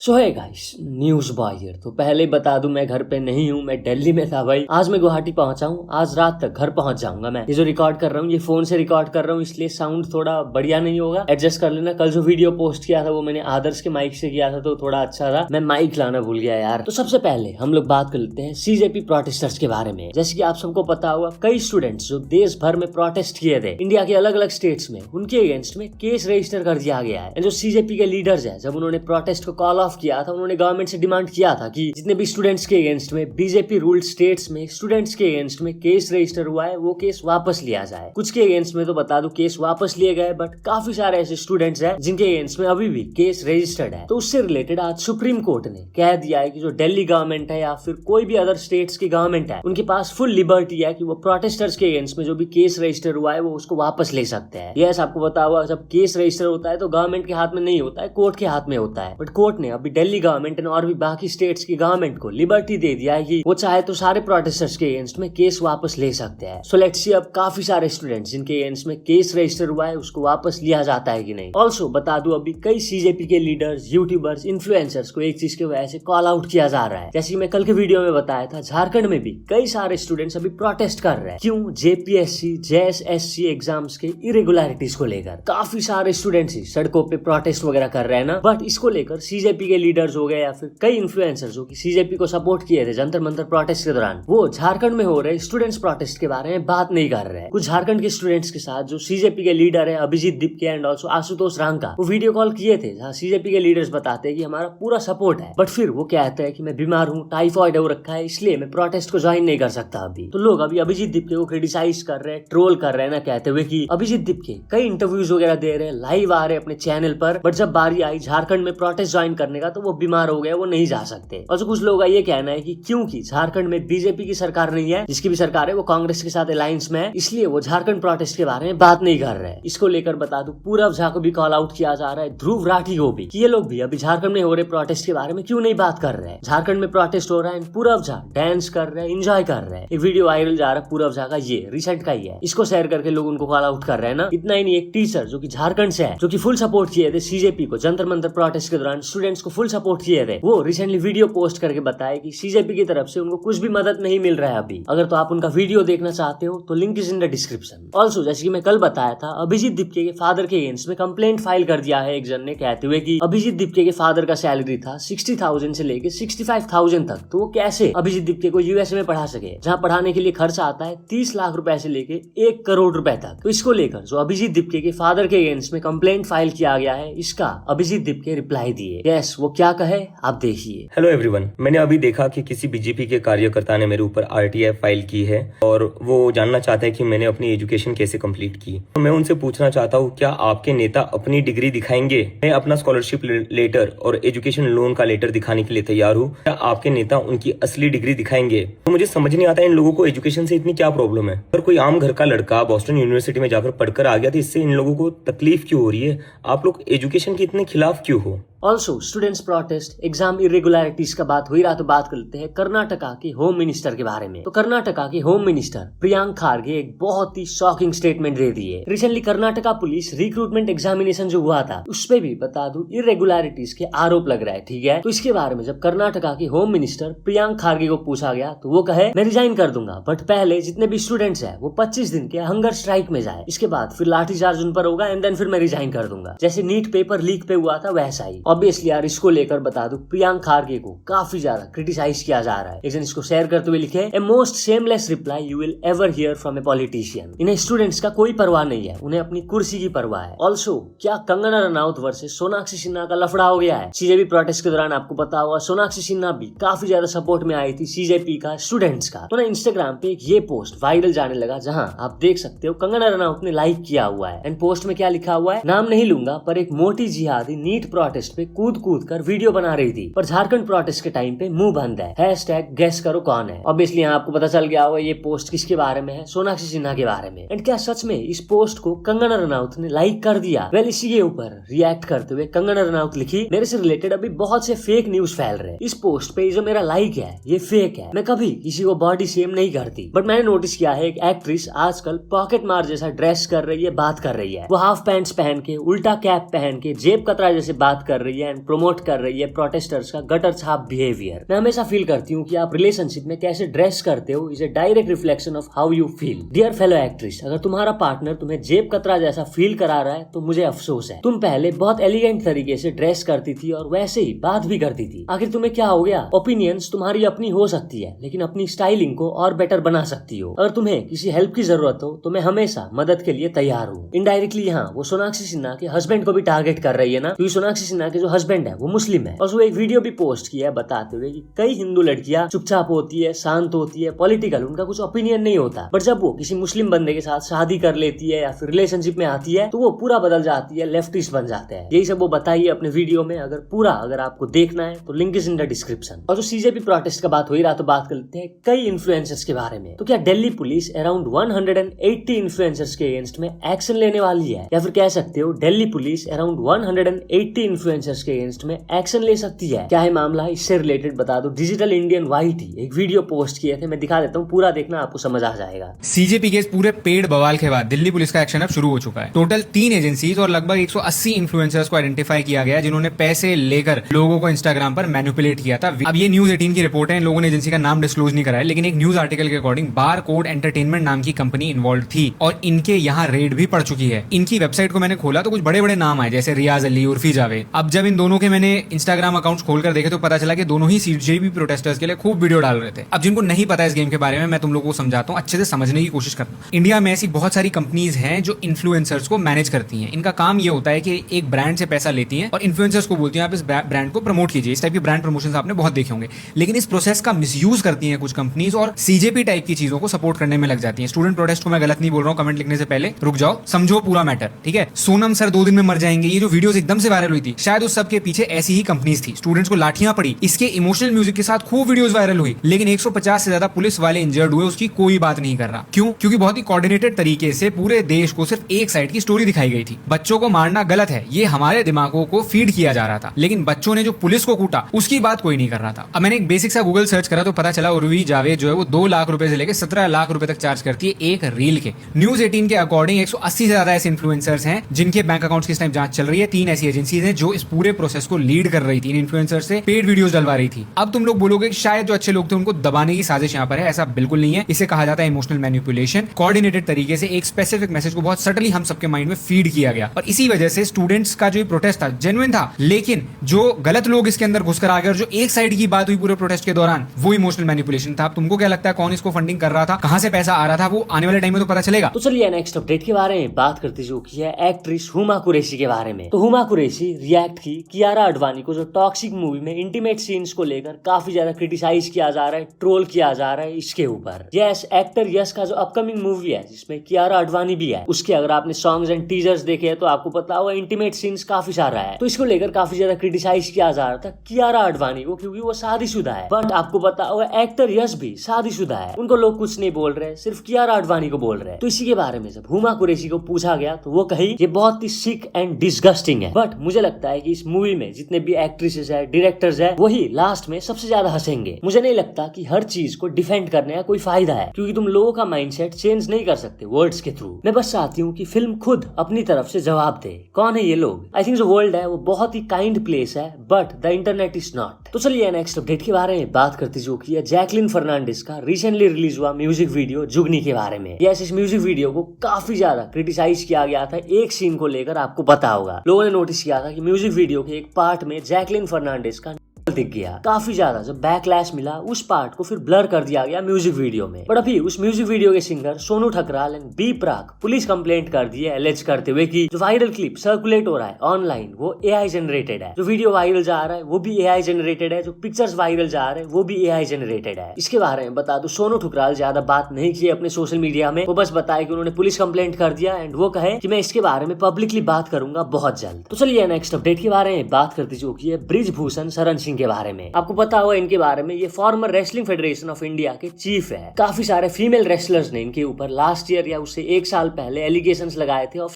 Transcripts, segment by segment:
सो है guys, news boy here. तो पहले बता दूं मैं घर पे नहीं हूँ, मैं दिल्ली में था भाई। आज मैं गुवाहाटी पहुंचा हूँ, आज रात तक घर पहुंच जाऊंगा। मैं ये जो रिकॉर्ड कर रहा हूँ ये फोन से रिकॉर्ड कर रहा हूँ, इसलिए साउंड थोड़ा बढ़िया नहीं होगा, एडजस्ट कर लेना। कल जो वीडियो पोस्ट किया था वो मैंने आदर्श के माइक से किया था तो थोड़ा अच्छा था, मैं माइक लाना भूल गया यार। तो सबसे पहले हम लोग बात कर लेते हैं सीजेपी प्रोटेस्टर्स के बारे में। जैसे कि आप सबको पता होगा, कई स्टूडेंट्स जो देश भर में प्रोटेस्ट किए थे इंडिया के अलग अलग स्टेट्स में, उनके अगेंस्ट में केस रजिस्टर कर दिया गया है। जो सीजेपी के लीडर्स है, जब उन्होंने प्रोटेस्ट को कॉल ऑफ किया था, उन्होंने गवर्नमेंट से डिमांड किया था कि जितने भी स्टूडेंट्स के अगेंस्ट में बीजेपी रूल्ड स्टेट्स में स्टूडेंट्स के अगेंस्ट में केस रजिस्टर हुआ है वो केस वापस लिया जाए। कुछ के अगेंस्ट में तो बता दो केस वापस लिए गए, बट काफी सारे ऐसे स्टूडेंट्स हैं जिनके अगेंस्ट में अभी भी केस रजिस्टर्ड है। तो उससे रिलेटेड आज सुप्रीम कोर्ट ने कह दिया है कि जो दिल्ली गवर्नमेंट है या फिर कोई भी अदर स्टेट्स की गवर्नमेंट है, उनके पास फुल लिबर्टी है कि वो प्रोटेस्टर्स के अगेंस्ट में जो भी केस रजिस्टर हुआ है वो उसको वापस ले सकते हैं। यस, आपको पता हुआ जब केस रजिस्टर होता है तो गवर्नमेंट के हाथ में नहीं होता है, कोर्ट के हाथ में होता है। बट कोर्ट ने अभी दिल्ली गवर्नमेंट और भी बाकी स्टेट्स की गवर्नमेंट को लिबर्टी दे दिया है कि वो चाहे तो सारे प्रोटेस्टर्स के अगेंस्ट में केस वापस ले सकते हैं। सो लेट्स सी अब काफी सारे स्टूडेंट्स जिनके अगेंस्ट में केस रजिस्टर हुआ है उसको वापस लिया जाता है कि नहीं। ऑल्सो बता दूं, अभी कई सीजेपी के लीडर्स, यूट्यूबर्स, इन्फ्लुएंसर्स को एक चीज की वजह से कॉल आउट किया जा रहा है। जैसे कि मैं कल के वीडियो में बताया था, झारखंड में भी कई सारे स्टूडेंट्स अभी प्रोटेस्ट कर रहे हैं। क्यों? जेपीएससी, जेएसएससी एग्जाम्स के इरेगुलरिटीज को लेकर काफी सारे स्टूडेंट्स ही सड़कों पे प्रोटेस्ट वगैरह कर रहे हैं ना। बट इसको लेकर सीजेपी के लीडर्स हो गए या फिर कई इन्फ्लुएंसर्स जो कि सीजेपी को सपोर्ट किए थे जंतर मंतर प्रोटेस्ट के दौरान, वो झारखंड में हो रहे स्टूडेंट्स प्रोटेस्ट के बारे में बात नहीं कर रहे हैं। कुछ झारखंड के स्टूडेंट्स के साथ जो सीजेपी के लीडर है अभिजीत दीपके एंड ऑल्सो आशुतोष रांका, वो वीडियो कॉल किए थे जहाँ सीजेपी के लीडर्स बताते हैं कि हमारा पूरा सपोर्ट है, बट फिर वो कहते हैं कि मैं बीमार हूँ, टाइफॉइड हो रखा है, इसलिए मैं प्रोटेस्ट को ज्वाइन नहीं कर सकता अभी। तो लोग अभी अभिजीत दीपके को क्रिटिसाइज कर रहे हैं, ट्रोल कर रहे हैं ना, कहते हुए कि अभिजीत दीपके कई इंटरव्यूज वगैरह दे रहे हैं, लाइव आ रहे हैं अपने चैनल पर, बट जब बारी आई झारखंड में प्रोटेस्ट ज्वाइन करने का तो वो बीमार हो गए, वो नहीं जा सकते। और कुछ लोग का ये कहना है कि क्योंकि झारखंड में बीजेपी की सरकार नहीं है, जिसकी भी सरकार है वो कांग्रेस के साथ अलायंस में है, इसलिए वो झारखंड प्रोटेस्ट के बारे में बात नहीं कर रहे हैं। इसको लेकर बता दूं, पूरब झा को भी कॉल आउट किया जा रहा है, ध्रुव राठी को भी, कि ये लोग भी अभी झारखंड में हो रहे प्रोटेस्ट के बारे में क्यों नहीं बात कर रहे हैं। झारखंड में प्रोटेस्ट हो रहा है, पूरब झा डांस कर रहे हैं, एंजॉय कर रहे हैं। एक वीडियो वायरल जा रहा है पूरब झा का, ये रिसेंट का ही है, इसको शेयर करके लोग उनको कॉल आउट कर रहे हैं ना। इतना ही नहीं, एक टीचर जो कि झारखंड से है, जो कि फुल सपोर्ट किए थे सीजेपी को जंतर मंतर प्रोटेस्ट के दौरान, स्टूडेंट्स को फुल सपोर्ट किए थे, वो रिसेंटली वीडियो पोस्ट करके बताया कि सीजेपी की तरफ से उनको कुछ भी मदद नहीं मिल रहा है अभी। अगर तो आप उनका वीडियो देखना चाहते हो तो link is in the description. Also जैसे कि मैं कल बताया था, अभिजीत दीपके के फादर के अगेंस्ट में कंप्लेंट फाइल कर दिया है एक जन ने, कहते हुए कि अभिजीत दीपके के फादर का सैलरी था 60,000 से लेके 65,000 तक, तो वो कैसे अभिजीत दीपके को यूएसए में पढ़ा सके, जहाँ पढ़ाने के लिए खर्च आता है 30 लाख रुपए से लेके 1 करोड़ रुपए तक। तो इसको लेकर जो अभिजीत दीपके के फादर के अगेंस्ट में कंप्लेंट फाइल किया गया है, इसका अभिजीत दीपके रिप्लाई दिए। यस, वो क्या कहे आप देखिए। हेलो एवरीवन, मैंने अभी देखा कि किसी बीजेपी के कार्यकर्ता ने मेरे ऊपर आरटीआई फाइल की है और वो जानना चाहते हैं कि मैंने अपनी एजुकेशन कैसे कंप्लीट की। तो मैं उनसे पूछना चाहता हूँ, क्या आपके नेता अपनी डिग्री दिखाएंगे? मैं अपना स्कॉलरशिप लेटर और एजुकेशन लोन का लेटर दिखाने के लिए तैयार हूँ। क्या आपके नेता उनकी असली डिग्री दिखाएंगे? तो मुझे समझ नहीं आता इन लोगों को एजुकेशन से इतनी क्या प्रॉब्लम है। अगर कोई आम घर का लड़का बॉस्टन यूनिवर्सिटी में जाकर पढ़कर आ गया तो इससे इन लोगों को तकलीफ क्यों हो रही है? आप लोग एजुकेशन के इतने खिलाफ क्यों हो? Also students protest, exam irregularities का बात हो ही रहा तो बात कर लेते हैं कर्नाटका के होम मिनिस्टर के बारे में। तो कर्नाटका के होम मिनिस्टर प्रियांक खारगे एक बहुत ही शॉकिंग स्टेटमेंट दे दी है। Recently Karnataka police recruitment examination जो हुआ था उस पे भी बता दूं इरेगुलरिटीज के आरोप लग रहा है, ठीक है। तो इसके बारे में जब कर्नाटका के होम मिनिस्टर प्रियांक खारगे को पूछा गया तो वो कहे मैं रिजाइन कर दूंगा, बट पहले जितने भी स्टूडेंट्स है वो 25 दिन के हंगर स्ट्राइक में जाए, इसके बाद फिर लाठीचार्ज उन पर होगा एंड देन फिर मैं रिजाइन कर दूंगा। जैसे नीट पेपर लीक पे हुआ था वैसा ही। ऑब्वियसली यार, इसको लेकर बता दूं प्रियांक खारगे को काफी ज्यादा क्रिटिसाइज किया जा रहा है। एक जन इसको शेयर करते हुए लिखे, a most shameless reply you will ever here from a politician. इन्हें स्टूडेंट्स का कोई परवाह नहीं है, उन्हें अपनी कुर्सी की परवाह है। ऑल्सो क्या कंगना रनौत वर्सेस सोनाक्षी सिन्हा का लफड़ा हो गया है सीजेपी प्रोटेस्ट के दौरान? आपको पता होगा सोनाक्षी सिन्हा भी काफी ज्यादा सपोर्ट में आई थी सीजेपी का स्टूडेंट्स का। तो ना इंस्टाग्राम पे एक ये पोस्ट वायरल जाने लगा जहाँ आप देख सकते हो कंगना रनौत ने लाइक किया हुआ है एंड पोस्ट में क्या लिखा हुआ है, नाम नहीं लूंगा पर एक मोटी जिहादी नीट प्रोटेस्ट पे कूद कूद कर वीडियो बना रही थी, पर झारखंड प्रोटेस्ट के टाइम पे मुंह बंद है। हैशटैग गेस करो कौन है। ऑब्वियसली यहाँ आपको पता चल गया होगा ये पोस्ट किसके बारे में है, सोनाक्षी सिन्हा के बारे में। एंड क्या सच में इस पोस्ट को कंगना रनौत ने लाइक कर दिया? वेल, इसी के ऊपर रिएक्ट करते हुए कंगना रनौत लिखी, मेरे से रिलेटेड अभी बहुत से फेक न्यूज फैल रहे हैं, इस पोस्ट पे जो मेरा लाइक है ये फेक है। मैं कभी किसी को बॉडी शेम नहीं करती, बट मैंने नोटिस किया है एक एक्ट्रेस आजकल पॉकेट मार जैसा ड्रेस कर रही है, बात कर रही है। वो हाफ पैंट्स पहन के, उल्टा कैप पहन के, जेब कतरा जैसे बात कर रही है एंड प्रमोट कर रही है प्रोटेस्टर्स का गटर छाप बिहेवियर। मैं हमेशा फील करती हूँ कि आप रिलेशनशिप में कैसे ड्रेस करते हो is a direct reflection of how you feel. Dear fellow actress, अगर तुम्हारा पार्टनर तुम्हें जेब कतरा जैसा फील करा रहा है तो मुझे अफसोस है। तुम पहले बहुत एलिगेंट तरीके से ड्रेस करती थी और वैसे ही बात भी करती थी। आखिर तुम्हें क्या हो गया? ओपिनियंस तुम्हारी अपनी हो सकती है लेकिन अपनी स्टाइलिंग को और बेटर बना सकती हो। अगर तुम्हें किसी हेल्प की जरूरत हो तो मैं हमेशा मदद के लिए तैयार हूँ। इनडायरेक्टली यहाँ वो सोनाक्षी सिन्हा के हस्बैंड को भी टारगेट कर रही है ना, क्योंकि सोनाक्षी सिन्हा के जो हस्बैंड है वो मुस्लिम है। और वो एक वीडियो भी पोस्ट किया है बताते हुए कि कई हिंदू लड़कियां चुपचाप होती है, शांत होती है, पॉलिटिकल उनका कुछ ओपिनियन नहीं होता, बट जब वो किसी मुस्लिम बंदे के साथ शादी कर लेती है या फिर रिलेशनशिप में आती है तो वो पूरा बदल जाती है, लेफ्टिस्ट बन जाते हैं। यही सब वो बताइए अपने वीडियो में। अगर आपको देखना है तो link is in the description. और जो सीजेपी प्रोटेस्ट का बात हो ही रहा तो बात कर लेते हैं कई इन्फ्लुएंसर्स के बारे में। तो क्या दिल्ली पुलिस अराउंड 180 इन्फ्लुएंसर्स के अगेंस्ट में एक्शन लेने वाली है, या फिर कह सकते हो दिल्ली पुलिस अराउंड 180 इन्फ्लुएंसर्स के अगेंस्ट में एक्शन ले सकती है? क्या है मामला, इससे रिलेटेड बता दो। डिजिटल इंडियन वाईटी एक वीडियो पोस्ट किए थे, मैं दिखा देता हूँ, पूरा देखना आपको समझ आ जाएगा। सीजेपी के इस पूरे पेड बवाल के बाद दिल्ली पुलिस का एक्शन अब शुरू हो चुका है। टोटल 3 एजेंसीज और लगभग 180 इन्फ्लुएंसर्स को आइडेंटिफाई किया गया जिन्होंने पैसे लेकर लोगों को इंस्टाग्राम पर मैनिपुलेट किया था। अब ये न्यूज 18 की रिपोर्ट है, इन लोगों ने एजेंसी का नाम डिस्क्लोज नहीं करा है, लेकिन एक न्यूज आर्टिकल के अकॉर्डिंग बार कोड एंटरटेनमेंट नाम की कंपनी इन्वॉल्व थी और इनके यहाँ रेड भी पड़ चुकी है। इनकी वेबसाइट को मैंने खोला तो कुछ बड़े बड़े नाम आए जैसे रियाज अली, उर्फी जावेद। अब जब इन दोनों के मैंने इंस्टाग्राम अकाउंट खोलकर देखे तो पता चला कि दोनों ही सीजेपी प्रोटेस्टर्स के लिए खूब वीडियो डाल रहे थे। अब जिनको नहीं पता इस गेम के बारे में मैं तुम लोगों को समझाता हूँ, अच्छे से समझने की कोशिश करना। इंडिया में ऐसी बहुत सारी कंपनीज हैं जो इन्फ्लुएंसर्स को मैनेज करती हैं। इनका काम ये होता है कि एक ब्रांड से पैसा लेती हैं और इन्फ्लुएंसर्स को बोलती हैं आप इस ब्रांड को प्रमोट कीजिए। इस टाइप की ब्रांड प्रमोशन आपने बहुत देखे होंगे, लेकिन इस प्रोसेस का मिसयूज करती हैं कुछ कंपनीज और सीजेपी टाइप की चीजों को सपोर्ट करने में लग जाती हैं। स्टूडेंट प्रोटेस्ट को मैं गलत नहीं बोल रहा हूँ, कमेंट लिखने से पहले रुक जाओ, समझो पूरा मैटर, ठीक है। सोनम सर 2 दिन में मर जाएंगे, ये जो वीडियोस एकदम से वायरल हुई थी, शायद उस सब के पीछे ऐसी ही कंपनीज थी। स्टूडेंट्स को लाठियां पड़ी, इसके इमोशनल म्यूजिक के साथ खूब वीडियोस वायरल हुई, लेकिन 150 से ज्यादा पुलिस वाले इंजर्ड हुए, उसकी कोई बात नहीं कर रहा। क्यों? क्योंकि बहुत ही कोऑर्डिनेटेड तरीके से पूरे देश को सिर्फ एक साइड की स्टोरी दिखाई गई थी। बच्चों को मारना गलत है, ये हमारे दिमागों को फीड किया जा रहा था, लेकिन बच्चों ने जो पुलिस को कूटा उसकी बात कोई नहीं कर रहा था। अब मैंने एक बेसिक सा गूगल सर्च करा तो पता चला उर्वी जावेद जो है वो 2 लाख रुपए से लेकर 17 लाख रुपए तक चार्ज करती है एक रील के। न्यूज 18 के अकॉर्डिंग 180 से ज्यादा ऐसे इन्फ्लुएंसर्स हैं जिनके बैंक अकाउंट्स की इस टाइम जांच चल रही है। 3 ऐसी एजेंसीज हैं जो इस पूरे प्रोसेस को लीड कर रही थी, इन इन्फ्लुएंसर से पेड वीडियोस डलवा रही थी। अब तुम लोग बोलोगे शायद जो अच्छे लोग थे उनको दबाने की साजिश यहाँ पर है, ऐसा बिल्कुल नहीं है। इसे कहा जाता है इमोशनल मैनिपुलेशन। कोऑर्डिनेटेड तरीके से एक स्पेसिफिक मैसेज को बहुत सटली हम सबके माइंड में फीड किया गया और इसी वजह से स्टूडेंट्स का जो प्रोटेस्ट था जेन्युइन था, लेकिन जो गलत लोग इसके अंदर घुसकर आ गए और जो एक साइड की बात हुई पूरे प्रोटेस्ट के दौरान वो इमोशनल मैनिपुलेशन था। अब तुमको क्या लगता है कौन इसको फंडिंग कर रहा था, कहां से पैसा आ रहा था, वो आने वाले टाइम में तो पता चलेगा। तो चलिए नेक्स्ट अपडेट के बारे में बात करते जो की है एक्ट्रेस हुमा कुरैशी के बारे में। तो हुमा कुरैशी रिएक्ट की कियारा आडवाणी को जो टॉक्सिक मूवी में इंटीमेट सीन्स को लेकर काफी ज्यादा क्रिटिसाइज किया जा रहा है, ट्रोल किया जा रहा है इसके ऊपर। यस, एक्टर यस का जो अपकमिंग मूवी है जिसमें कियारा आडवाणी भी है, उसके अगर आपने सॉन्ग्स एंड टीजर्स देखे हैं तो आपको पता होगा इंटीमेट सीन्स काफी सारा है। तो इसको लेकर काफी ज्यादा क्रिटिसाइज किया जा रहा था कियारा आडवाणी को, क्योंकि वो शादीशुदा है। बट आपको पता होगा एक्टर यस भी शादीशुदा है, उनको लोग कुछ नहीं बोल रहे, सिर्फ कियारा आडवाणी को बोल रहे हैं। तो इसी के बारे में जब हुमा कुरैशी को पूछा गया तो वो कही ये बहुत ही सिक एंड डिस्गस्टिंग है। बट मुझे लगता है कि इस मूवी में जितने भी एक्ट्रेसेस है, डायरेक्टर्स है, वही लास्ट में सबसे ज्यादा हंसेंगे। मुझे नहीं लगता कि हर चीज को डिफेंड करने का कोई फायदा है, क्योंकि तुम लोगों का माइंडसेट चेंज नहीं कर सकते वर्ड्स के थ्रू। मैं बस चाहती हूँ कि फिल्म खुद अपनी तरफ से जवाब दे, कौन है ये लोग। आई थिंक जो वर्ल्ड है वो बहुत ही काइंड प्लेस है, but the internet is not. तो चलिए नेक्स्ट अपडेट के बारे में बात करती जो की है जैकलिन फर्नांडिस का रिसेंटली रिलीज हुआ म्यूजिक वीडियो जुगनी के बारे में। यस, इस म्यूजिक वीडियो को काफी ज्यादा क्रिटिसाइज किया गया था एक सीन को लेकर। आपको पता होगा लोगों ने नोटिस किया था कि म्यूजिक वीडियो के एक पार्ट में जैकलिन फर्नांडिस का दिख गया। काफी ज्यादा जब बैकलैश मिला उस पार्ट को फिर ब्लर कर दिया गया म्यूजिक वीडियो में। बट अभी उस म्यूजिक वीडियो के singer Sonu Thakral and B Praak police complaint कर दी है एलेज करते हुए कि जो वायरल क्लिप सर्कुलेट हो रहा है ऑनलाइन वो एआई जनरेटेड है, जो वीडियो वायरल जा रहा है वो भी एआई जनरेटेड है, जो पिक्चर्स वायरल जा रहे हैं वो भी एआई जनरेटेड है। इसके बारे में बता दो सोनू ठकराल ज्यादा बात नहीं की अपने सोशल मीडिया में, वो बस बताया कि उन्होंने पुलिस कंप्लेंट कर दिया एंड वो कहे कि मैं इसके बारे में पब्लिकली बात करूंगा बहुत जल्द। तो चलिए नेक्स्ट अपडेट के बारे में बात करती जो की है ब्रिजभूषण शरण सिंह के बारे में। आपको पता होगा इनके बारे में, ये farmer wrestling federation of India के चीफ है। काफी सारे फीमेल रेसलर्स ने इनके ऊपर लास्ट ईयर या उससे 1 साल पहले एलिगेशंस लगाए थे ऑफ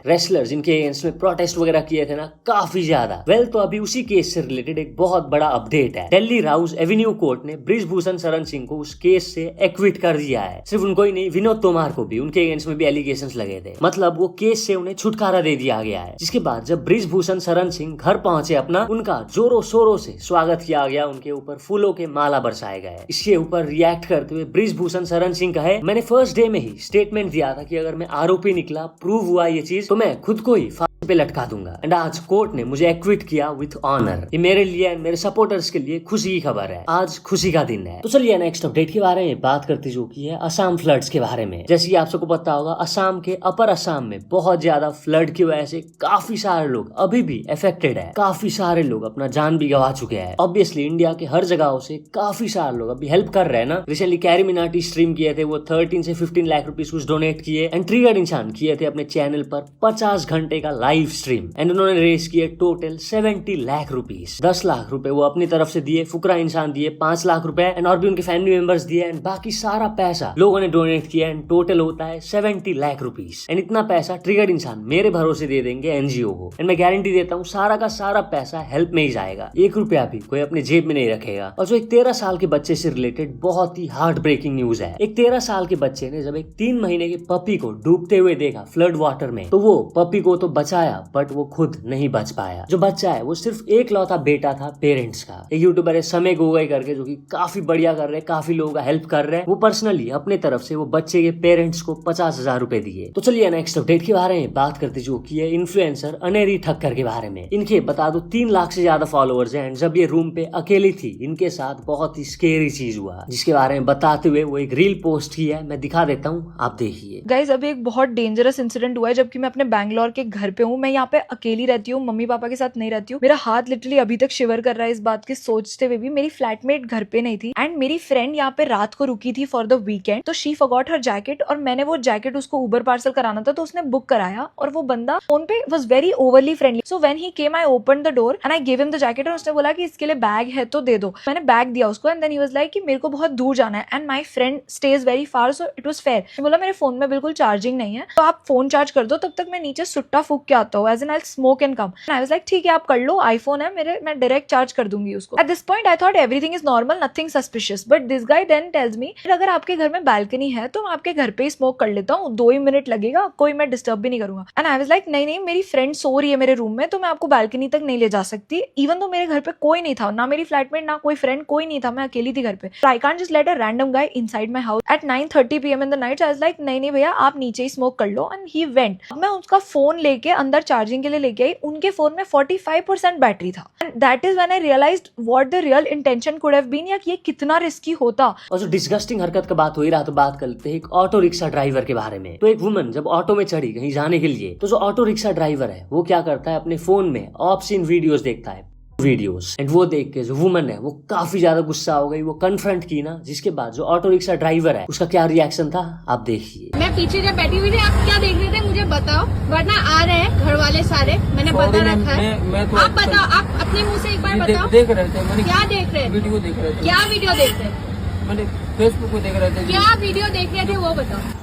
रेसलर जिनके अगेंस्ट में प्रोटेस्ट वगैरह किए थे ना काफी ज्यादा। वेल तो अभी उसी केस से रिलेटेड एक बहुत बड़ा अपडेट है। दिल्ली राउज एवेन्यू कोर्ट ने ब्रिजभूषण शरण सिंह को उस केस से एक्विट कर दिया है। सिर्फ उनको ही नहीं, विनोद तोमार को भी उनके अगेंस्ट में भी एलिगेशंस लगे थे। मतलब वो केस से उन्हें छुटकारा दे दिया गया है। जिसके बाद जब ब्रिजभूषण शरण सिंह घर पहुंचे अपना, उनका जोरों शोरों से स्वागत किया गया, उनके ऊपर फूलों के माला बरसाए गए। इसके ऊपर रिएक्ट करते हुए ब्रिजभूषण शरण सिंह कहे, मैंने फर्स्ट डे में ही स्टेटमेंट दिया था कि अगर मैं आरोपी निकला, प्रूव हुआ ये चीज, तो मैं खुद को ही पे लटका दूंगा। एंड आज कोर्ट ने मुझे एक्विट किया विथ ऑनर। ये मेरे लिए एंड मेरे सपोर्टर्स के लिए खुशी की खबर है। आज खुशी का दिन है। तो चलिए नेक्स्ट अपडेट के बारे में बात करते जो की है असम फ्लड्स के बारे में। जैसे कि आप सबको पता होगा, असम के अपर असम में बहुत ज्यादा फ्लड की वजह से काफी सारे लोग अभी भी अफेक्टेड है। काफी सारे लोग अपना जान भी गंवा चुके हैं। ऑब्वियसली इंडिया के हर जगहों से काफी सारे लोग अभी हेल्प कर रहे हैं ना। रिसेंटली कैरी मिनाटी स्ट्रीम किए थे, वो 13 से 15 लाख रुपीज कुछ डोनेट किए। एंड ट्रिगर्ड इंसान किए थे अपने चैनल पर 50 घंटे का लाइव स्ट्रीम। एंड उन्होंने रेस किए टोटल 70 लाख रुपीज। 10 लाख रुपए वो अपनी तरफ से दिए, फुकरा इंसान दिए 5 लाख रुपए, एंड और भी उनके फैमिली मेंबर्स दिए। एंड बाकी सारा पैसा लोगों ने डोनेट किया। एंड टोटल होता है 70 लाख रुपीज। एंड इतना पैसा ट्रिगर्ड इंसान मेरे भरोसे दे देंगे एनजीओ को। एंड मैं गारंटी देता हूँ सारा का सारा पैसा हेल्प में ही जाएगा। 1 रुपया भी कोई अपने जेब में नहीं रखेगा। और जो एक 13 साल के बच्चे से रिलेटेड बहुत ही हार्ट ब्रेकिंग न्यूज है। एक 13 साल के बच्चे ने जब एक 3 महीने के पपी को डूबते हुए देखा फ्लड वाटर में, तो वो पपी को तो बचाया बट वो खुद नहीं बच पाया। जो बच्चा है वो सिर्फ एक लौता बेटा था पेरेंट्स का। एक यूट्यूबर है समय गोगोई करके, जो कि काफी बढ़िया कर रहे हैं, काफी लोगों का हेल्प कर रहे हैं। वो पर्सनली अपने तरफ से वो बच्चे के पेरेंट्स को 50,000 रुपए दिए। तो चलिए नेक्स्ट अपडेट के बारे में बात करते जो की है इन्फ्लुएंसर अनेरी ठक्कर के बारे में। इनके बता दो 3 लाख से ज्यादा फॉलोअर्स हैं। एंड जब ये रूम पे अकेली थी, इनके साथ बहुत ही स्केरी चीज हुआ, जिसके बारे में बताते हुए वो एक रील पोस्ट की है। मैं दिखा देता हूँ, आप देखिए। गाइज अभी एक बहुत डेंजरस इंसिडेंट हुआ है। जबकि मैं अपने बैंगलोर के घर पे हूँ, मैं यहाँ पे अकेली रहती हूँ, मम्मी पापा के साथ नहीं रहती हूँ। मेरा हाथ लिटरली अभी तक शिवर कर रहा है इस बात के सोचते हुए भी। मेरी फ्लैटमेट घर पे नहीं थी एंड मेरी फ्रेंड यहाँ पे रात को रुकी थी फॉर द वीकेंड। तो शी फॉरगॉट हर जैकेट और मैंने वो जैकेट उसको उबर पार्सल कराना था, तो उसने बुक कराया। और वो बंदा फोन पे was very overly friendly. So when he came, I open the door and I give him the jacket. और उसने बोला कि इसके लिए बैग है तो दे दो। मैंने बैग दिया उसको and then he was like कि मेरे को बहुत दूर जाना है and my friend stays very far, so it was fair. मैं बोला मेरे फोन में बिल्कुल चार्जिंग नहीं है, तो आप फोन चार्ज कर दो, तब तक मैं नीचे सुट्टा फूक के आता हूँ, as an I smoke and come. I was like ठीक है आप कर लो, आईफोन है मेरे, मैं डायरेक्ट चार्ज कर दूंगी उसको। At this point I thought everything is normal, nothing suspicious. But this guy then tells me अगर आपके घर में बैल्कनी है तो मैं आपके घर पे ही स्मोक कर लेता हूँ, 2 ही मिनट लगेगा, कोई मैं डिस्टर्ब भी नहीं करूंगा। एंड आई वाज लाइक नहीं मेरी फ्रेंड सो रही है मेरे रूम में, तो मैं आपको बैल्कनी तक नहीं ले जा सकती। इवन तो मेरे घर पे कोई नहीं था, ना मेरी फ्लैटमेट ना कोई फ्रेंड, कोई नहीं था, मैं अकेली थी घर पे। I can't just let a random guy inside my house at 9:30 PM in the night. I was like नहीं भैया आप नीचे ही स्मोक कर लो। And he went. मैं उसका फोन लेके अंदर चार्जिंग के लिए लेके आई। उनके फोन में 45% बैटरी था। And that is when I realised what the real intention could have been, या ये कितना रिस्की होता। और जो डिस्गस्टिंग हरकत का बात हो ही रहा, तो बात कर लेते हैं एक ऑटो रिक्शा ड्राइवर के बारे में। तो एक वुमन जब ऑटो में चढ़ी कहीं जाने के लिए, तो जो ऑटो रिक्शा ड्राइवर है वो क्या करता है, अपने फोन में ऑब्सीन वीडियोस देखता है, वीडियोस। एंड वो देख के जो वुमन है वो काफी ज्यादा गुस्सा हो गई, वो कन्फ्रंट की ना। जिसके बाद जो ऑटो रिक्शा ड्राइवर है उसका क्या रिएक्शन था आप देखिए। मैं पीछे जब बैठी हुई थी, आप क्या देख रहे थे मुझे बताओ, वरना आ रहे हैं घर वाले सारे, मैंने बता रखा है। आप बताओ, आप अपने मुंह से एक बार बताओ। देख रहे थे मैंने, क्या देख रहे थे? वीडियो देख रहे थे। क्या वीडियो देख रहे थे? मैंने फेसबुक पे देख रहे थे। क्या वीडियो देख रहे थे वो बताओ।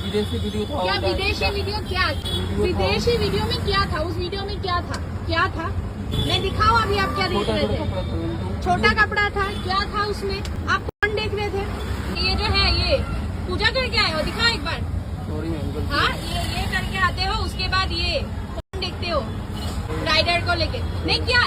विदेशी वीडियो था। क्या विदेशी वीडियो? क्या विदेशी वीडियो में क्या था? उस वीडियो में क्या था? क्या था? मैं दिखाओ अभी आप क्या देख रहे थे। छोटा कपड़ा था, क्या था उसमें? आप कौन देख रहे थे? ये जो है ये पूजा करके आए हो, दिखाओ एक बार। हाँ ये करके आते हो, उसके बाद ये कौन देखते हो राइडर को लेके? नहीं क्या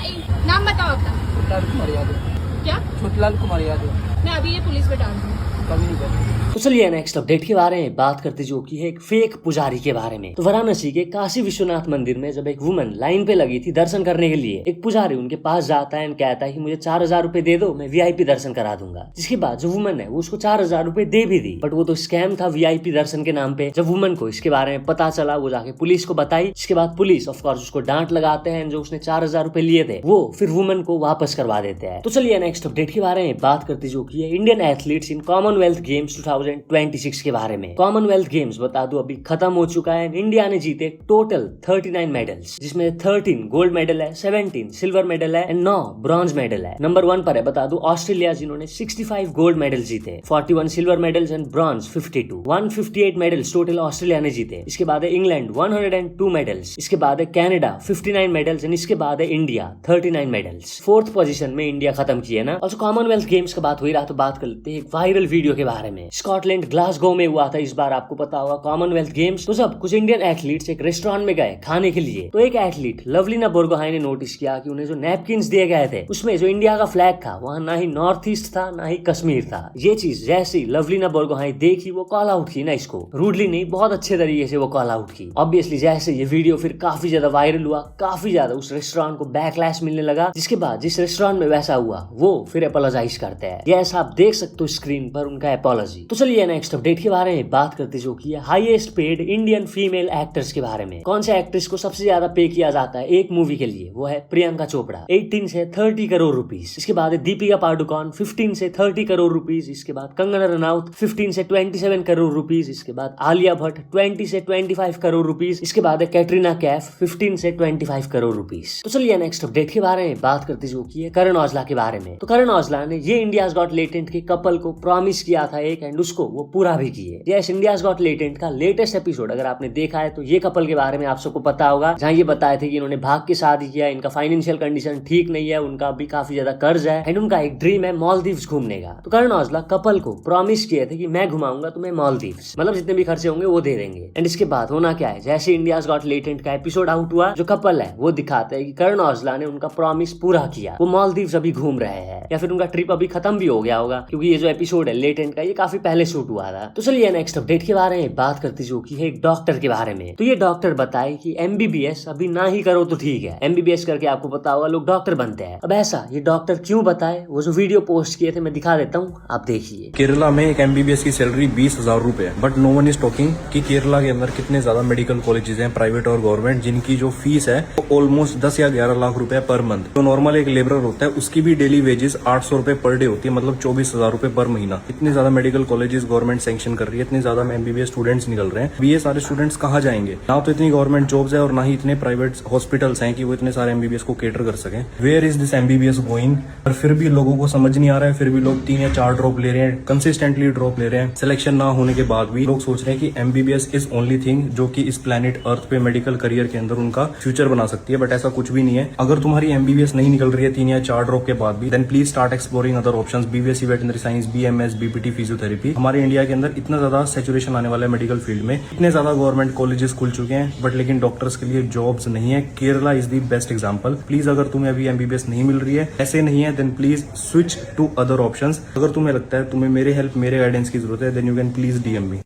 नाम बताओ अपना। छोटलाल कुमार यादव। क्या? छोटलाल कुमार यादव। मैं अभी ये पुलिस पे डाल दूँ। कभी नहीं करते। तो चलिए नेक्स्ट अपडेट के बारे में बात करते जो की है एक फेक पुजारी के बारे में। तो वाराणसी के काशी विश्वनाथ मंदिर में जब एक वुमन लाइन पे लगी थी दर्शन करने के लिए, एक पुजारी उनके पास जाता है एंड कहता है कि मुझे 4,000 रुपए दे दो, मैं वीआईपी दर्शन करा दूंगा। जिसके बाद जो वुमन है वो उसको 4,000 रुपए दे भी दी, बट वो तो स्कैम था वीआईपी दर्शन के नाम पे। जब वुमन को इसके बारे में पता चला, वो जाके पुलिस को बताई। इसके बाद पुलिस ऑफकोर्स उसको डांट लगाते हैं। जो उसने 4,000 रुपए लिए थे वो फिर वुमन को वापस करवा देते हैं। तो चलिए नेक्स्ट अपडेट के बारे में बात करते जो की है Indian athletes in Commonwealth Commonwealth games 2026 के बारे में। कॉमनवेल्थ गेम्स बता दूं अभी खत्म हो चुका है। इंडिया ने जीते टोटल 39 मेडल्स, जिसमें 13 गोल्ड मेडल है, 17 सिल्वर मेडल है एंड 9 ब्रॉन्ज मेडल है। नंबर 1 पर है बता दूं ऑस्ट्रेलिया, जिन्होंने 65 गोल्ड मेडल जीते, 41 silver medals and bronze 52, 158 medals total Australia ने जीते। इसके बाद है इंग्लैंड 102 मेडल्स, इसके बाद है कनाडा 59 मेडल्स एंड इसके बाद है इंडिया 39 मेडल्स। 4th पोजीशन में इंडिया खत्म की है ना। और कॉमनवेल्थ गेम्स की बात हुई रहा तो बात कर लेते हैं एक वायरल वीडियो के बारे में। स्कॉटलैंड ग्लासगो में हुआ था इस बार, आपको पता होगा कॉमनवेल्थ गेम्स। तो जब कुछ इंडियन एथलीट्स एक रेस्टोरेंट में गए खाने के लिए, तो एक एथलीट लवलीना बोरगोहाई ने नोटिस किया कि उन्हें जो नैपकिंस दिए गए थे उसमें जो इंडिया का फ्लैग था वहाँ ना ही नॉर्थ ईस्ट था ना ही कश्मीर था। ये चीज जैसे ही लवलीना बोरगोहाई देखी वो कॉल आउट की ना, इसको रूडली नहीं बहुत अच्छे तरीके से वो कॉल आउट की। ऑब्वियसली जैसे ये वीडियो फिर काफी ज्यादा वायरल हुआ, काफी ज्यादा उस रेस्टोरेंट को बैकलैश मिलने लगा, जिसके बाद जिस रेस्टोरेंट में वैसा हुआ वो फिर अपोलोजाइज करते हैं। यस आप देख सकते हो स्क्रीन पर उनका अपॉलॉजी। तो चलिए नेक्स्ट अपडेट के बारे में बात करते जो कि है highest paid Indian female actors के बारे में। कौन से एक्ट्रेस को सबसे ज्यादा पे किया जाता है एक मूवी के लिए, वो है प्रियंका चोपड़ा 18 से 30 करोड़ रुपीस। इसके बाद है दीपिका पादुकोण 15 से 30 करोड़ रुपीस। इसके बाद कंगना रनौत 15 से 27 करोड़ रुपीस। इसके बाद आलिया भट्ट 20 से 25 करोड़ रुपीस। इसके बाद है कैटरीना कैफ 15 से 25 करोड़ रुपीस। तो चलिए नेक्स्ट अपडेट के बारे में बात करते जो कि है करण औजला के बारे में। तो करण औजला ने ये इंडियाज गॉट लेटेंट के कपल को प्रॉमिस किया था एक, एंड उसको वो पूरा भी किए। यस इंडियाज गॉट लेटेंट का लेटेस्ट एपिसोड अगर आपने देखा है तो ये कपल के बारे में आप सबको पता होगा, जहाँ ये बताए थे कि इन्होंने भाग के शादी किया, इनका फाइनेंशियल कंडीशन ठीक नहीं है, उनका भी काफी ज्यादा कर्ज है एंड उनका एक ड्रीम है मालदीव्स घूमने का। तो करण औजला कपल को प्रॉमिस किए थे कि मैं घुमाऊंगा तुम्हें मालदीव्स, मतलब जितने भी खर्चे होंगे वो दे देंगे। एंड इसके बाद होना क्या है, जैसे इंडियाज गॉट लेटेंट का एपिसोड आउट हुआ, जो कपल है वो दिखाते हैं कि करण औजला ने उनका प्रॉमिस पूरा किया, वो मालदीव्स अभी घूम रहे हैं, या फिर उनका ट्रिप अभी खत्म भी हो गया होगा, क्योंकि ये जो एपिसोड है लेटेंट का ये काफी पहले शूट हुआ था। तो चलिए नेक्स्ट अपडेट के बारे में बात करते जो कि है एक डॉक्टर के बारे में। तो ये डॉक्टर बताए कि MBBS अभी ना ही करो तो ठीक है, MBBS करके आपको पता होगा लोग डॉक्टर बनते हैं। अब ऐसा ये डॉक्टर क्यों बताए, वो जो वीडियो पोस्ट किए थे मैं दिखा देता हूँ, आप देखिए। केरला में एक MBBS की सैलरी 20,000 रुपए, but no one is talking कि केरला के अंदर कितने ज्यादा मेडिकल कॉलेजेस हैं प्राइवेट और गवर्नमेंट, जिनकी जो फीस है वो ऑलमोस्ट 10 या 11 लाख रुपए पर मंथ। तो नॉर्मल एक लेबरर होता है उसकी भी डेली वेजेस 800 रुपए पर डे होती है, मतलब 24,000 रुपए पर महीना। इतने ज्यादा मेडिकल कॉलेजेस गवर्नमेंट सैंक्शन कर रही है, इतने ज्यादा MBBS स्टूडेंट्स निकल रहे हैं। ये सारे स्टूडेंट्स कहाँ जाएंगे? ना तो इतनी गवर्नमेंट जॉब्स है और ना ही इतने प्राइवेट हॉस्पिटल्स हैं कि वो इतने सारे MBBS को केटर कर सकें। Where is this MBBS going? और फिर भी लोगों को समझ नहीं आ रहा है, फिर भी लोग 3 या 4 ड्रॉप ले रहे हैं, कंसिस्टेंटली ड्रॉप ले रहे हैं। सिलेक्शन ना होने के बाद भी लोग सोच रहे हैं कि MBBS इज ओनली थिंग जो कि इस प्लेनेट अर्थ पे मेडिकल करियर के अंदर उनका फ्यूचर बना सकती है, बट ऐसा कुछ भी नहीं है। अगर तुम्हारी MBBS नहीं निकल रही है 3 या 4 ड्रॉप के बाद भी, then please start exploring other options, BBSc veterinary science, BMS, BPT, physiotherapy. हमारे इंडिया के अंदर इतना ज्यादा सैचुरेशन आने वाला है मेडिकल फील्ड में, इतने ज्यादा गवर्नमेंट कॉलेजेस खुल चुके हैं, बट लेकिन डॉक्टर्स के लिए जॉब्स नहीं है। Kerala is the best example. Please अगर तुम्हें अभी MBBS नहीं मिल रही है, ऐसे नहीं है, then please switch to other options. अगर तुम्हें लगता है तुम्हें मेरे हेल्प, मेरे गाइडेंस की जरूरत है, then you can please DM me.